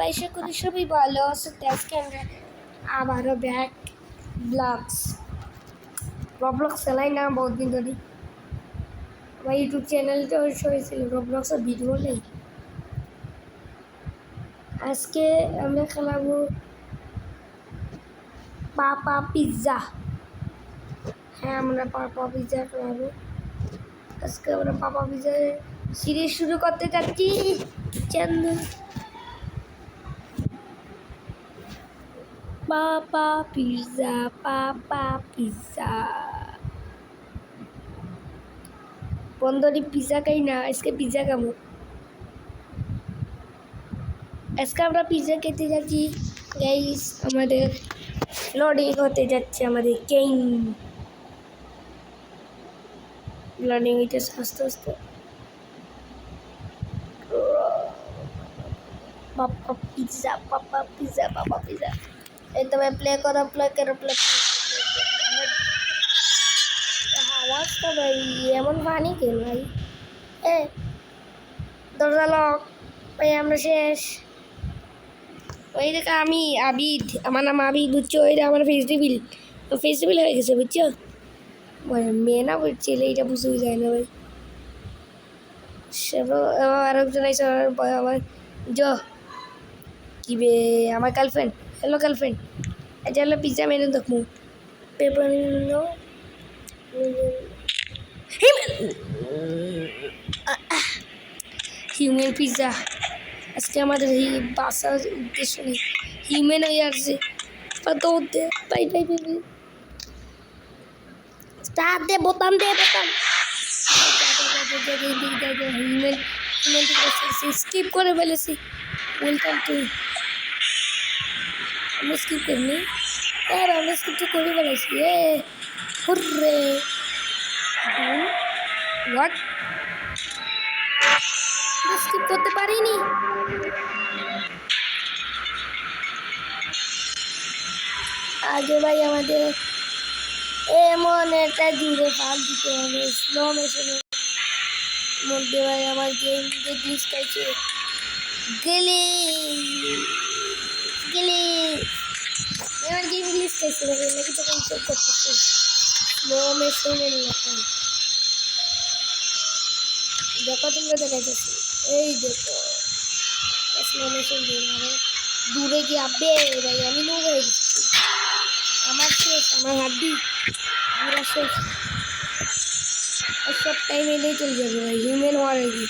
আশা করি সবাই ভালো আছে। আজকে আমরা আবারও ব্যাক রবলক্স চালাই না বহুত দিন ধরে। আমার ইউটিউব চ্যানেলটা হয়েছিল রবলক্সের ভিডিও নেই। আজকে আমরা খেলাবো পাপা পিৎজা। হ্যাঁ, আমরা পাপা পিৎজা খেলাবো। আজকে আমরা পাপা পিৎজা সিরিজ শুরু করতে যাচ্ছি। চন্দু পাপা পিৎজা বন্ধুরি পিৎজা খাই না, আজকে পিৎজা খাবো। আজকে আমরা পিৎজা খেতে যাচ্ছি গাইস। আমাদের লোডিং হতে যাচ্ছে আমাদের গেম। লোডিং হইতে আস্তে আস্তে। পাপা পিৎজা এই তবে প্লে করো। আওয়াজটা ভাই এমন পানি কেন ভাই? দরজা লক ভাই। আমরা শেষ। ওই দেখা আমি আবিদ, আমার নাম আবিদ, বুঝছো? ওইটা আমার ফেস্টিভ্যাল হয়ে গেছে, বুঝছো? মেয়ে না ছেলে, এটা বুঝেও যায় না ভাই। সে আরেকজন আছে আমার কি বে, আমার গার্লফ্রেন্ড। হ্যালো গার্লফ্রেন্ড, এটা হলো পিৎজা মেনু দেখবো। Paper human pizza. আজকে আমাদের এই বাসার উদ্দেশ্য নেই, হিউম্যান হয়ে আসছে। দৌড় বাই স্টার্ট দে, বোতাম হিউম্যান স্কিপ করে ফেলেছি। Welcome to. আমরা স্কিপ করিনি, আমরা স্কিপ তো করে ফেলেছি। হুররে হোয়াট, স্কিপ করতে পারিনি। আগে ভাই আমাদের এমন একটা জুড়ে ফাল দিতে হবে স্লো মেশিনের মধ্যে। ভাই আমার গেম যে গ্লিচ খাইছে, আমার গেম গ্লিচ খাইছে ভাই। নাকি তখন চেক করতেছে স্লো মেশিনের মতন। দেখো তোমরা দেখাইতেছি, এই দেখো স্লো মেশিন দিয়ে দূরে গিয়ে আবে ভাই আমি নো হয়ে গেছি। আমার শেষ, আমার হাড্ডি পুরা শেষ। সব টাইম এলেই চলে যাবে ভাই। হিউম্যান হওয়ার আগে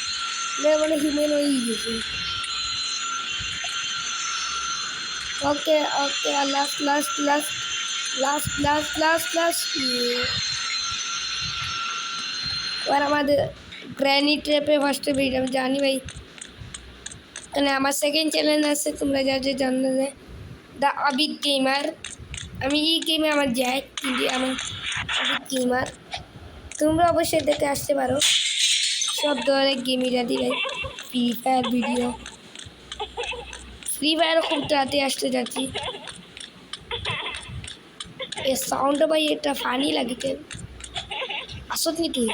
মানে হিউম্যান হয়েই গেছে। ওকে লাস্ট এবার আমাদের গ্র্যানি ট্র্যাপে ফার্স্টে বেরিয়ে আমি জানি ভাই। মানে আমার সেকেন্ড চ্যানেল আছে, তোমরা যা জানো, দ্য আবিদ গেমার। আমি এই গেমে আমার যাই কিন্তু আমার আবিদ গেমার। তোমরা অবশ্যই দেখে আসতে পারো। সব ধরনের গেমই রাদি ভাই। ফ্রি ফায়ার ভিডিও, ফ্রি ফায়ারও খুব তাড়াতাড়ি আসতে যাচ্ছি। এ সাউন্ড ভাই এটা ফানি লাগে। আসত নি তুই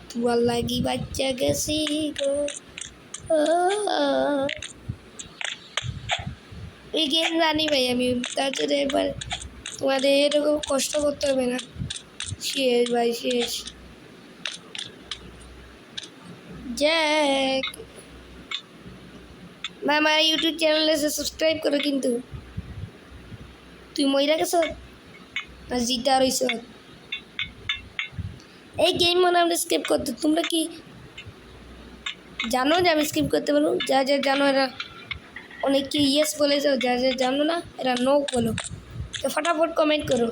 তুয়ার লাগি বাচ্চা গেছি গো। এই গেম জানি ভাই আমি, তার জন্য এবার তোমাদের এরকম কষ্ট করতে হবে না। শেষ ভাই শেষ। জ্যাক ভাই আমার ইউটিউব চ্যানেলে সাবস্ক্রাইব করো। কিন্তু তুই মইরা গেছ না জিতা রইছ? এই গেম মনে আমরা স্কিপ করতে, তোমরা কি জানো যে আমি স্কিপ করতে পারবো? যা জানো এরা অনেকে ইয়েস বলে যাও, যা জানো না এরা নো বলো। তো ফটাফট কমেন্ট করো।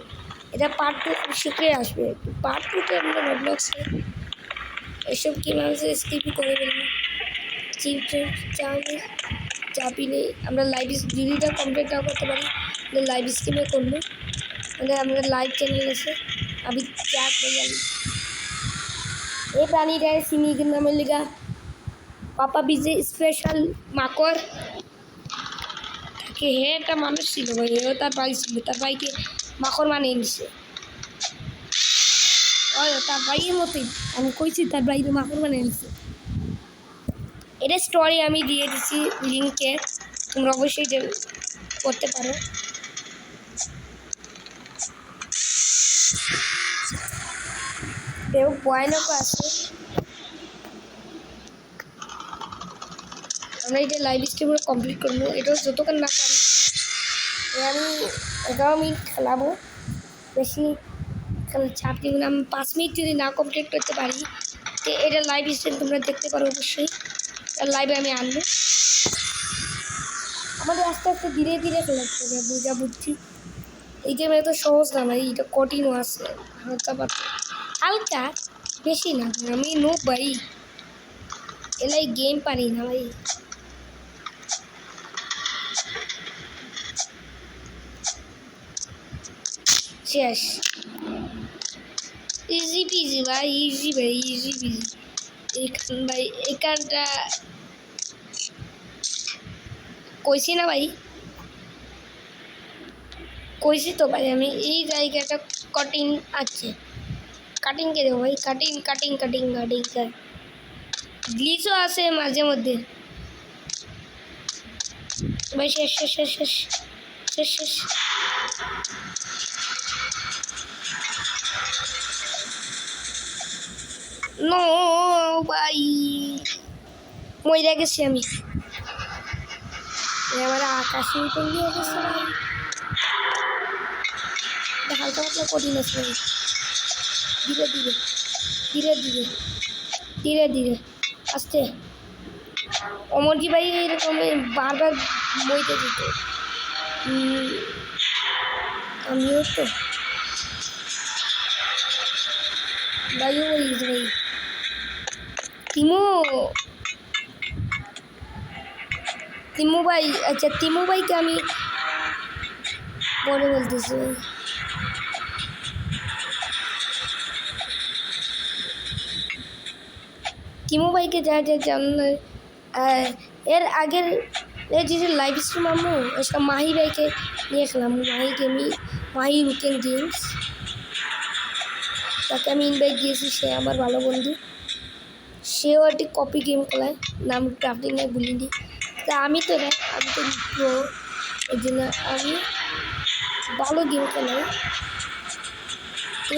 এটা পার্ট 2 শিখে আসবে। পার্ট 2তে আমরা রবলক্সে এসব গেম আমি স্কিপই করে ফেলবো। চাপি নেই। আমরা লাইভ ভিডিওটা কমপ্লিট নাও করতে পারি, লাইভ স্ট্রিমে করবো। মানে আমরা লাইভ চ্যানেল আছে আমি চাক ভাইয়া। এই প্রাণীটা সিমিকের নামের লেগা পাপা পিৎজা স্পেশাল মাকড় থাকে। হে একটা মানুষ ছিল ভাই, ও তার ভাই ছিল, তার ভাইকে মাকড় বানিয়ে নিছে। ও তার ভাইয়ের মতোই, আমি কইছি তার ভাইকে মাকড় বানিয়ে নিছে। এটা স্টোরি আমি দিয়ে দিচ্ছি লিঙ্কে, তোমরা অবশ্যই করতে পারো। কেউ ভয়ানক আছে। আমরা এটা লাইভ স্ট্রিম কমপ্লিট করবো, এটাও যতক্ষণ না পারি আমি 11 মিনিট খেলাবো, বেশি চাপ দিব না। আমি 5 মিনিট যদি না কমপ্লিট করতে পারি তো এটা লাইভ স্ট্রিম তোমরা দেখতে পারো অবশ্যই, লাইভে আমি আনবো। আমাদের আস্তে আস্তে ধীরে ধীরে খেলাতে হবে, বুঝা বুঝছি। এই গেম এত সহজ না ভাই, এটা কঠিনও আছে, হালকা পাতলা, হালকা বেশি না। আমি নোব ভাই, এলাই গেম পারি না ভাই। শেষ, ইজি পিজি ভাই, ইজি ভাই, ইজি পিজি। এখান ভাই এখানটা কইছি না ভাই, কইছি তো ভাই আমি এই জায়গাটা কঠিন আছে। কাটিং কে দেবো ভাই, কাটিং কাটিং কাটিং কাটিং কাট, গ্লিচও আছে মাঝে মধ্যে ভাই। শেষ শেষ শেষ শেষ শেষ শেষ। নো ভাই, মরে গেছি আমি, আমার আকাশে উঠে গিয়ে গেছে ভাই। হালকা পাতলা কঠিন আছে ভাই, ধীরে ধীরে ধীরে ধীরে ধীরে ধীরে আস্তে। অমরজি ভাই এরকম বারবার বইতে দিত, আমিও তো ভাইও বলিস ভাই। তিমু তিমু ভাই, আচ্ছা তিমু ভাইকে আমি পরে বলতেছি ভাই। তিমু ভাইকে যা যা জানলে এর আগের এর যে লাইভ স্ট্রিম আম্মু একটা মাহি ভাইকে নিয়ে খেলাম, মাহি গেমি, মাহি উইকেন্ড গেমস, তাকে আমি ইনভাইট দিয়েছি, সে আমার ভালো বন্ধু। সেও একটি কপি গেম খেলায়, নাম ক্রাফটিং নিয়ে বলিনি। তা আমি তো না, আমি তো প্রো, এই জন্য আমি ভালো গেম খেলাই।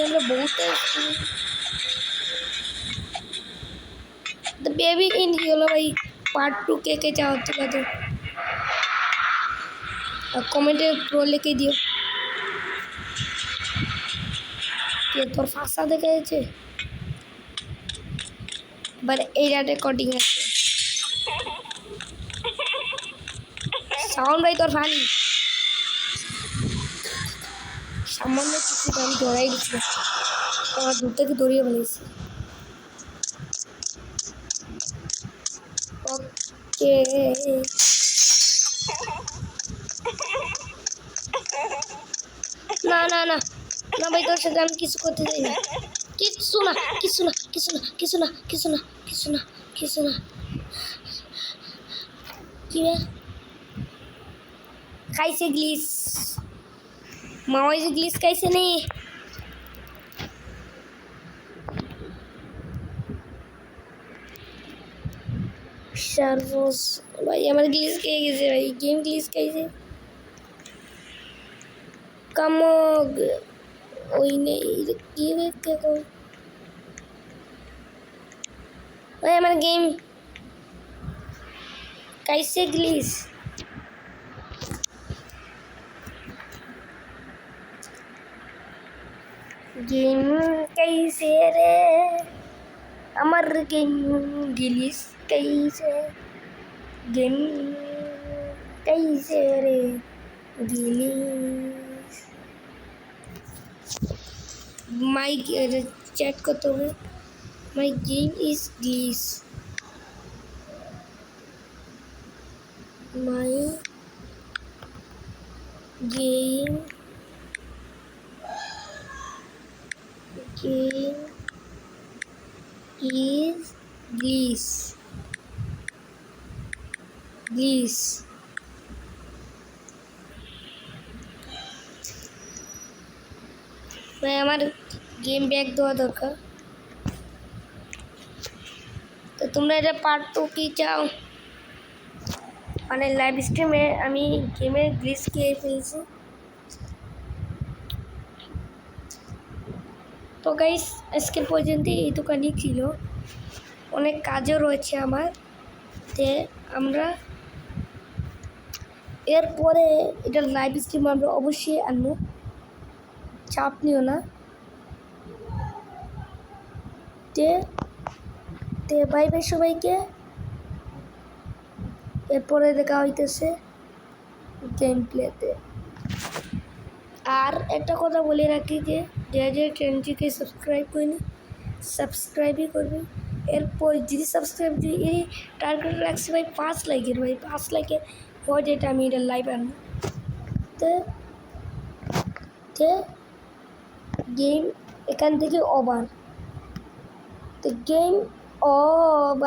আমরা বহুত द बेबी इन हेलो भाई पार्ट 2 के चाहो तो कमेंटे प्रो लिखे दियो कि তোর ফাঁসা দেখা যাচ্ছে বাট এইটা রেকর্ডিং আছে সাউন্ড ভাই তোর ফানি সামান্য কিছু আমি ধরাই দিচ্ছি আমার দূর থেকে দৌড়িয়ে ফেলেছি ওকে না না না না ভাই তোর সাথে আমি কিছু করতে চাই না কিছু না কিছু না কিছু না কিছু না কিছু না কিছু না কিছু না কি রে খাইছে গ্লিচ মাওয়াইছে গ্লিচ খাইছে নেই সার্ভস ভাই আমার গ্লিচ খেয়ে গেছে ভাই গেম গ্লিচ খাইছে কামগ ওই নেই কি দেখতে কই ভাই আমার গেম कैसे ग्लिच गेम कैसे रे अमर गेम ग्लिच कैसे गेम कैसे रे ग्लिच माय चैट को तो my game is glitch my game is glitch ভাই আমার গেম ব্যাক দেওয়া দরকার তো তোমরা এটা পার্ট 2 কি চাও? মানে লাইভ স্ট্রিমে আমি গেমের গ্লিচ খেয়ে ফেলছি। তো গাইস আজকে পর্যন্ত এইটুকানি ছিল, অনেক কাজও রয়েছে আমার। তে আমরা এরপরে এটা লাইভ স্ট্রিম আমরা অবশ্যই আনবো, চাপ নিও না। তে তে বাই বাই সবাইকে, এরপরে দেখা হইতেছে গেম প্লেতে। আর একটা কথা বলে রাখি যে যে চ্যানেলটিকে সাবস্ক্রাইব করিনি সাবস্ক্রাইবই করবে। এরপর যদি সাবস্ক্রাইব এই টার্গেট রাখছি ভাই 5 লাইকের, ভাই 5 লাইকের পর যেটা আমি এটা লাইভ আনবো। তো গেম এখান থেকে ওভার, তো গেম ওভার।